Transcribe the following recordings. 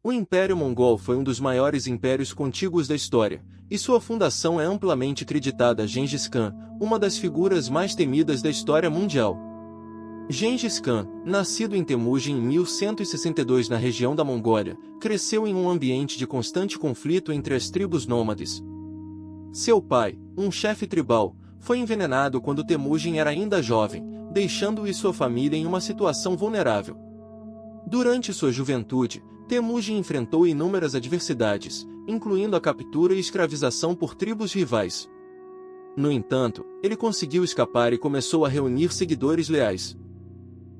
O Império Mongol foi um dos maiores impérios contíguos da história, e sua fundação é amplamente creditada a Gengis Khan, uma das figuras mais temidas da história mundial. Gengis Khan, nascido em Temujin em 1162 na região da Mongólia, cresceu em um ambiente de constante conflito entre as tribos nômades. Seu pai, um chefe tribal, foi envenenado quando Temujin era ainda jovem, deixando-o e sua família em uma situação vulnerável. Durante sua juventude, Temujin enfrentou inúmeras adversidades, incluindo a captura e escravização por tribos rivais. No entanto, ele conseguiu escapar e começou a reunir seguidores leais.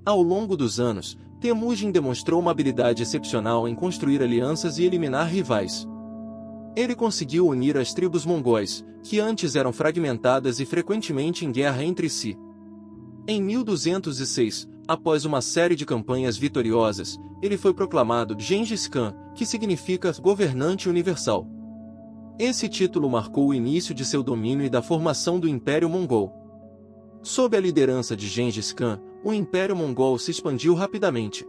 Ao longo dos anos, Temujin demonstrou uma habilidade excepcional em construir alianças e eliminar rivais. Ele conseguiu unir as tribos mongóis, que antes eram fragmentadas e frequentemente em guerra entre si. Em 1206, após uma série de campanhas vitoriosas, ele foi proclamado Gengis Khan, que significa governante universal. Esse título marcou o início de seu domínio e da formação do Império Mongol. Sob a liderança de Gengis Khan, o Império Mongol se expandiu rapidamente.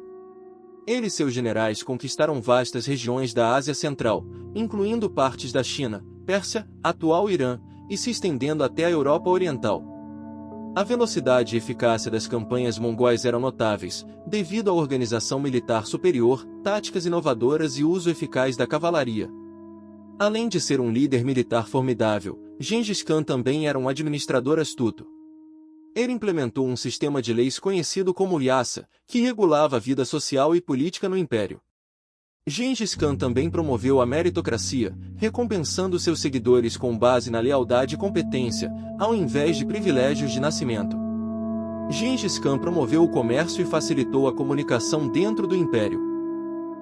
Ele e seus generais conquistaram vastas regiões da Ásia Central, incluindo partes da China, Pérsia, atual Irã, e se estendendo até a Europa Oriental. A velocidade e eficácia das campanhas mongóis eram notáveis, devido à organização militar superior, táticas inovadoras e uso eficaz da cavalaria. Além de ser um líder militar formidável, Gengis Khan também era um administrador astuto. Ele implementou um sistema de leis conhecido como Lyasa, que regulava a vida social e política no império. Gengis Khan também promoveu a meritocracia, recompensando seus seguidores com base na lealdade e competência, ao invés de privilégios de nascimento. Gengis Khan promoveu o comércio e facilitou a comunicação dentro do império.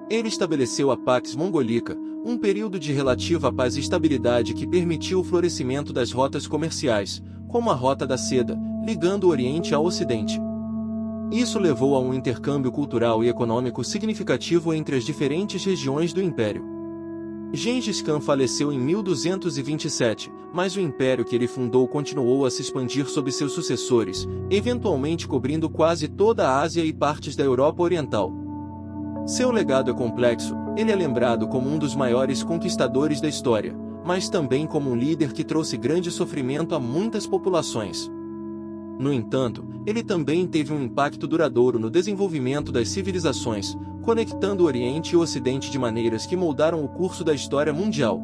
Ele estabeleceu a Pax Mongolica, um período de relativa paz e estabilidade que permitiu o florescimento das rotas comerciais, como a Rota da Seda, ligando o Oriente ao Ocidente. Isso levou a um intercâmbio cultural e econômico significativo entre as diferentes regiões do Império. Gengis Khan faleceu em 1227, mas o império que ele fundou continuou a se expandir sob seus sucessores, eventualmente cobrindo quase toda a Ásia e partes da Europa Oriental. Seu legado é complexo, ele é lembrado como um dos maiores conquistadores da história, mas também como um líder que trouxe grande sofrimento a muitas populações. No entanto, ele também teve um impacto duradouro no desenvolvimento das civilizações, conectando o Oriente e o Ocidente de maneiras que moldaram o curso da história mundial.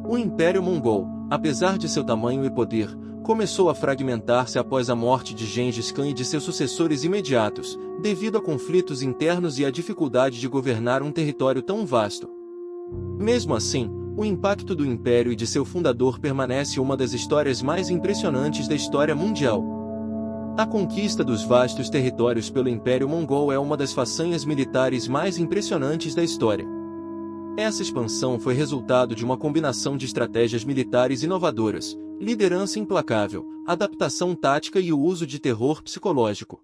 O Império Mongol, apesar de seu tamanho e poder, começou a fragmentar-se após a morte de Gengis Khan e de seus sucessores imediatos, devido a conflitos internos e à dificuldade de governar um território tão vasto. Mesmo assim, o impacto do Império e de seu fundador permanece uma das histórias mais impressionantes da história mundial. A conquista dos vastos territórios pelo Império Mongol é uma das façanhas militares mais impressionantes da história. Essa expansão foi resultado de uma combinação de estratégias militares inovadoras, liderança implacável, adaptação tática e o uso de terror psicológico.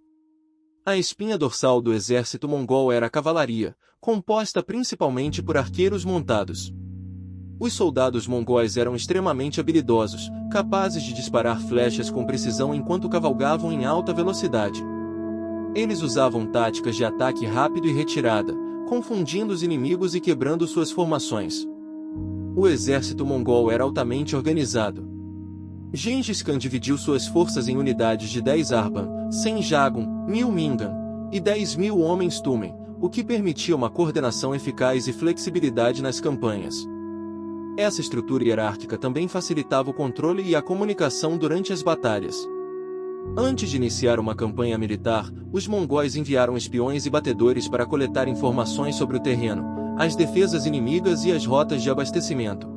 A espinha dorsal do exército mongol era a cavalaria, composta principalmente por arqueiros montados. Os soldados mongóis eram extremamente habilidosos, capazes de disparar flechas com precisão enquanto cavalgavam em alta velocidade. Eles usavam táticas de ataque rápido e retirada, confundindo os inimigos e quebrando suas formações. O exército mongol era altamente organizado. Gengis Khan dividiu suas forças em unidades de 10 Arban, 100 Jagun, 1000 Mingan, e 10.000 homens Tumen, o que permitia uma coordenação eficaz e flexibilidade nas campanhas. Essa estrutura hierárquica também facilitava o controle e a comunicação durante as batalhas. Antes de iniciar uma campanha militar, os mongóis enviaram espiões e batedores para coletar informações sobre o terreno, as defesas inimigas e as rotas de abastecimento.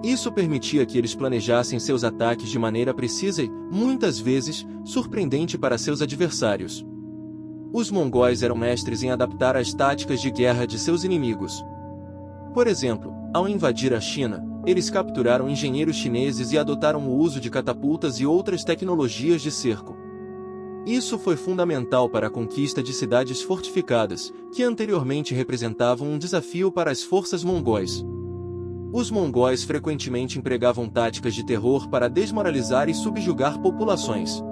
Isso permitia que eles planejassem seus ataques de maneira precisa e, muitas vezes, surpreendente para seus adversários. Os mongóis eram mestres em adaptar as táticas de guerra de seus inimigos. Por exemplo, ao invadir a China, eles capturaram engenheiros chineses e adotaram o uso de catapultas e outras tecnologias de cerco. Isso foi fundamental para a conquista de cidades fortificadas, que anteriormente representavam um desafio para as forças mongóis. Os mongóis frequentemente empregavam táticas de terror para desmoralizar e subjugar populações.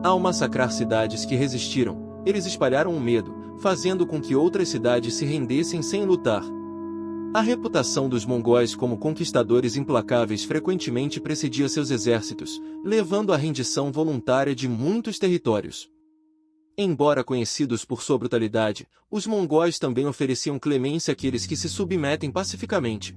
Ao massacrar cidades que resistiram, eles espalharam o medo, fazendo com que outras cidades se rendessem sem lutar. A reputação dos mongóis como conquistadores implacáveis frequentemente precedia seus exércitos, levando à rendição voluntária de muitos territórios. Embora conhecidos por sua brutalidade, os mongóis também ofereciam clemência àqueles que se submetem pacificamente.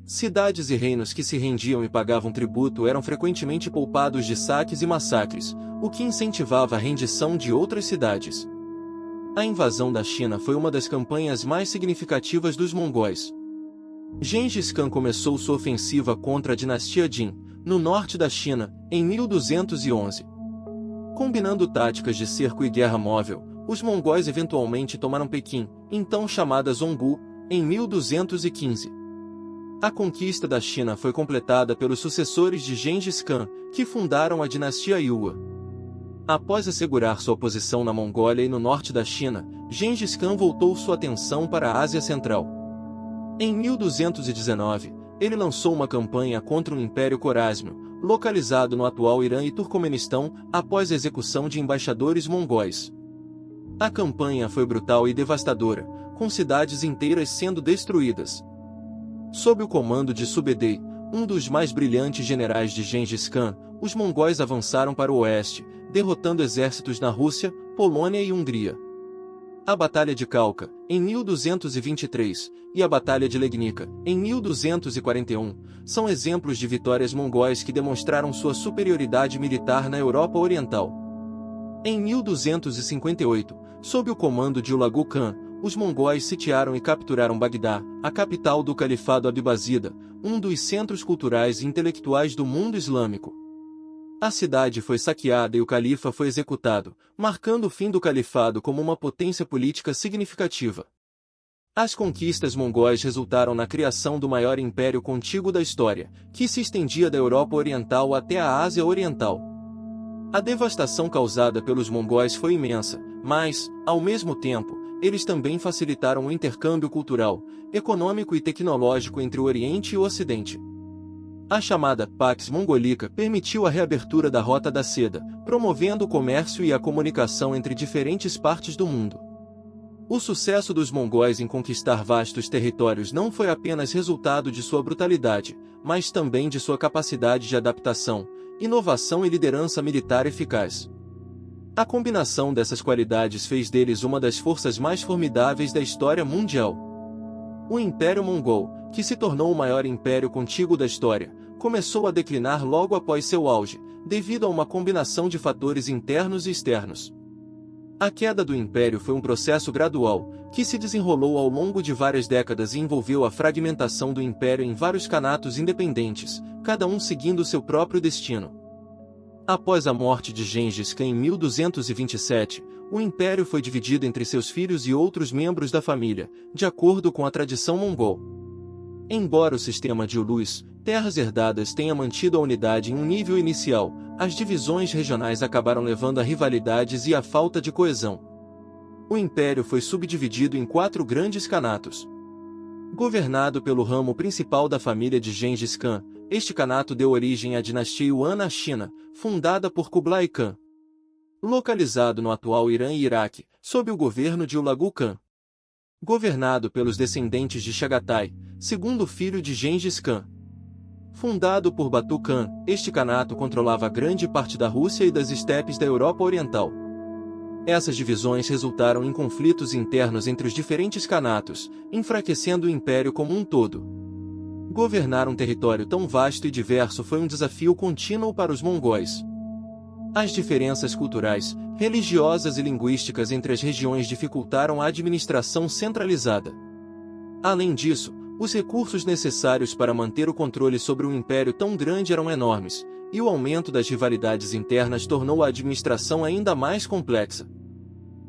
Cidades e reinos que se rendiam e pagavam tributo eram frequentemente poupados de saques e massacres, o que incentivava a rendição de outras cidades. A invasão da China foi uma das campanhas mais significativas dos mongóis. Gengis Khan começou sua ofensiva contra a dinastia Jin, no norte da China, em 1211. Combinando táticas de cerco e guerra móvel, os mongóis eventualmente tomaram Pequim, então chamada Zhonggu, em 1215. A conquista da China foi completada pelos sucessores de Gengis Khan, que fundaram a dinastia Yue. Após assegurar sua posição na Mongólia e no norte da China, Gengis Khan voltou sua atenção para a Ásia Central. Em 1219, ele lançou uma campanha contra o Império Corásmio, localizado no atual Irã e Turcomenistão, após a execução de embaixadores mongóis. A campanha foi brutal e devastadora, com cidades inteiras sendo destruídas. Sob o comando de Subedei, um dos mais brilhantes generais de Gengis Khan, os mongóis avançaram para o oeste, derrotando exércitos na Rússia, Polônia e Hungria. A Batalha de Khalkha, em 1223, e a Batalha de Legnica, em 1241, são exemplos de vitórias mongóis que demonstraram sua superioridade militar na Europa Oriental. Em 1258, sob o comando de Hulagu Khan, os mongóis sitiaram e capturaram Bagdá, a capital do Califado Abibazida, um dos centros culturais e intelectuais do mundo islâmico. A cidade foi saqueada e o califa foi executado, marcando o fim do califado como uma potência política significativa. As conquistas mongóis resultaram na criação do maior império contíguo da história, que se estendia da Europa Oriental até a Ásia Oriental. A devastação causada pelos mongóis foi imensa, mas, ao mesmo tempo, eles também facilitaram o intercâmbio cultural, econômico e tecnológico entre o Oriente e o Ocidente. A chamada Pax Mongolica permitiu a reabertura da Rota da Seda, promovendo o comércio e a comunicação entre diferentes partes do mundo. O sucesso dos mongóis em conquistar vastos territórios não foi apenas resultado de sua brutalidade, mas também de sua capacidade de adaptação, inovação e liderança militar eficaz. A combinação dessas qualidades fez deles uma das forças mais formidáveis da história mundial. O Império Mongol, que se tornou o maior império contíguo da história, começou a declinar logo após seu auge, devido a uma combinação de fatores internos e externos. A queda do império foi um processo gradual, que se desenrolou ao longo de várias décadas e envolveu a fragmentação do império em vários khanatos independentes, cada um seguindo seu próprio destino. Após a morte de Gengis Khan em 1227, o império foi dividido entre seus filhos e outros membros da família, de acordo com a tradição mongol. Embora o sistema de Ulus, terras herdadas, tenha mantido a unidade em um nível inicial, as divisões regionais acabaram levando a rivalidades e a falta de coesão. O império foi subdividido em 4 grandes khanatos. Governado pelo ramo principal da família de Gengis Khan, este khanato deu origem à dinastia Yuan na China, fundada por Kublai Khan. Localizado no atual Irã e Iraque, sob o governo de Hulagu Khan. Governado pelos descendentes de Chagatai, segundo filho de Gengis Khan. Fundado por Batu Khan, este khanato controlava grande parte da Rússia e das estepes da Europa Oriental. Essas divisões resultaram em conflitos internos entre os diferentes khanatos, enfraquecendo o império como um todo. Governar um território tão vasto e diverso foi um desafio contínuo para os mongóis. As diferenças culturais, religiosas e linguísticas entre as regiões dificultaram a administração centralizada. Além disso, os recursos necessários para manter o controle sobre um império tão grande eram enormes, e o aumento das rivalidades internas tornou a administração ainda mais complexa.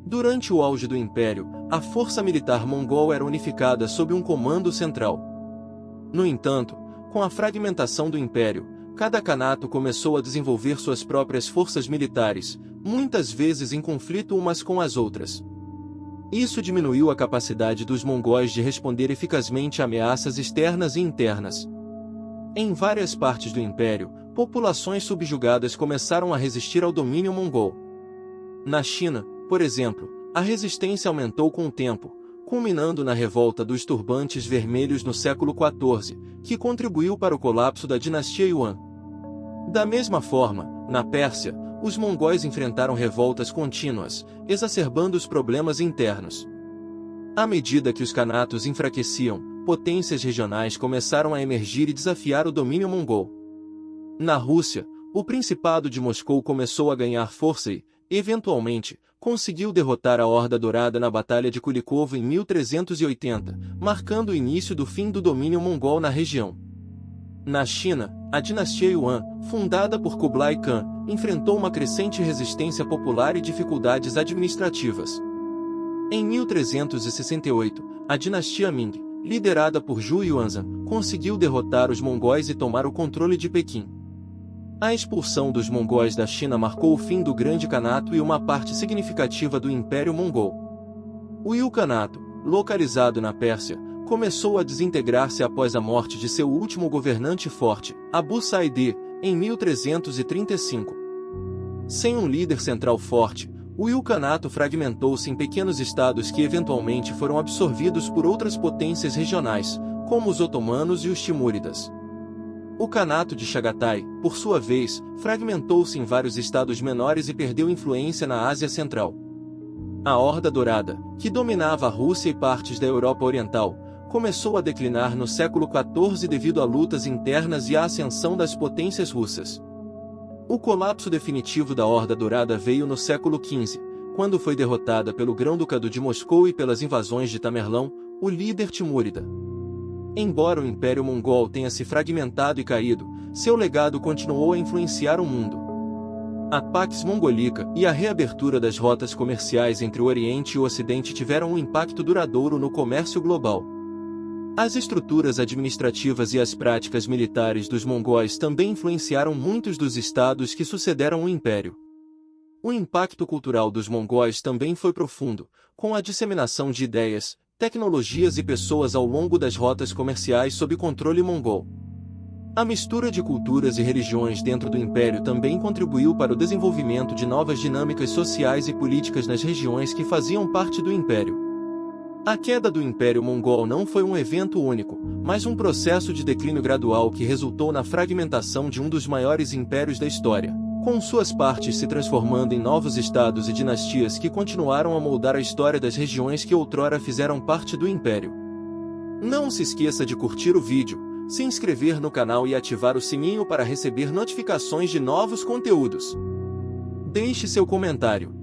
Durante o auge do império, a força militar mongol era unificada sob um comando central. No entanto, com a fragmentação do império, cada khanato começou a desenvolver suas próprias forças militares, muitas vezes em conflito umas com as outras. Isso diminuiu a capacidade dos mongóis de responder eficazmente a ameaças externas e internas. Em várias partes do império, populações subjugadas começaram a resistir ao domínio mongol. Na China, por exemplo, a resistência aumentou com o tempo, culminando na revolta dos Turbantes Vermelhos no século XIV, que contribuiu para o colapso da dinastia Yuan. Da mesma forma, na Pérsia, os mongóis enfrentaram revoltas contínuas, exacerbando os problemas internos. À medida que os khanatos enfraqueciam, potências regionais começaram a emergir e desafiar o domínio mongol. Na Rússia, o Principado de Moscou começou a ganhar força e, eventualmente, conseguiu derrotar a Horda Dourada na Batalha de Kulikovo em 1380, marcando o início do fim do domínio mongol na região. Na China, a dinastia Yuan, fundada por Kublai Khan, enfrentou uma crescente resistência popular e dificuldades administrativas. Em 1368, a dinastia Ming, liderada por Zhu Yuanzhang, conseguiu derrotar os mongóis e tomar o controle de Pequim. A expulsão dos mongóis da China marcou o fim do Grande Kanato e uma parte significativa do Império Mongol. O Ilkhanato, localizado na Pérsia, começou a desintegrar-se após a morte de seu último governante forte, Abu Sa'id, em 1335. Sem um líder central forte, o Ilkhanato fragmentou-se em pequenos estados que eventualmente foram absorvidos por outras potências regionais, como os otomanos e os timúridas. O Kanato de Chagatai, por sua vez, fragmentou-se em vários estados menores e perdeu influência na Ásia Central. A Horda Dourada, que dominava a Rússia e partes da Europa Oriental, começou a declinar no século XIV devido a lutas internas e à ascensão das potências russas. O colapso definitivo da Horda Dourada veio no século XV, quando foi derrotada pelo Grão-Ducado de Moscou e pelas invasões de Tamerlão, o líder timúrida. Embora o Império Mongol tenha se fragmentado e caído, seu legado continuou a influenciar o mundo. A Pax Mongolica e a reabertura das rotas comerciais entre o Oriente e o Ocidente tiveram um impacto duradouro no comércio global. As estruturas administrativas e as práticas militares dos mongóis também influenciaram muitos dos estados que sucederam o império. O impacto cultural dos mongóis também foi profundo, com a disseminação de ideias, tecnologias e pessoas ao longo das rotas comerciais sob controle mongol. A mistura de culturas e religiões dentro do império também contribuiu para o desenvolvimento de novas dinâmicas sociais e políticas nas regiões que faziam parte do império. A queda do Império Mongol não foi um evento único, mas um processo de declínio gradual que resultou na fragmentação de um dos maiores impérios da história, com suas partes se transformando em novos estados e dinastias que continuaram a moldar a história das regiões que outrora fizeram parte do império. Não se esqueça de curtir o vídeo, se inscrever no canal e ativar o sininho para receber notificações de novos conteúdos. Deixe seu comentário.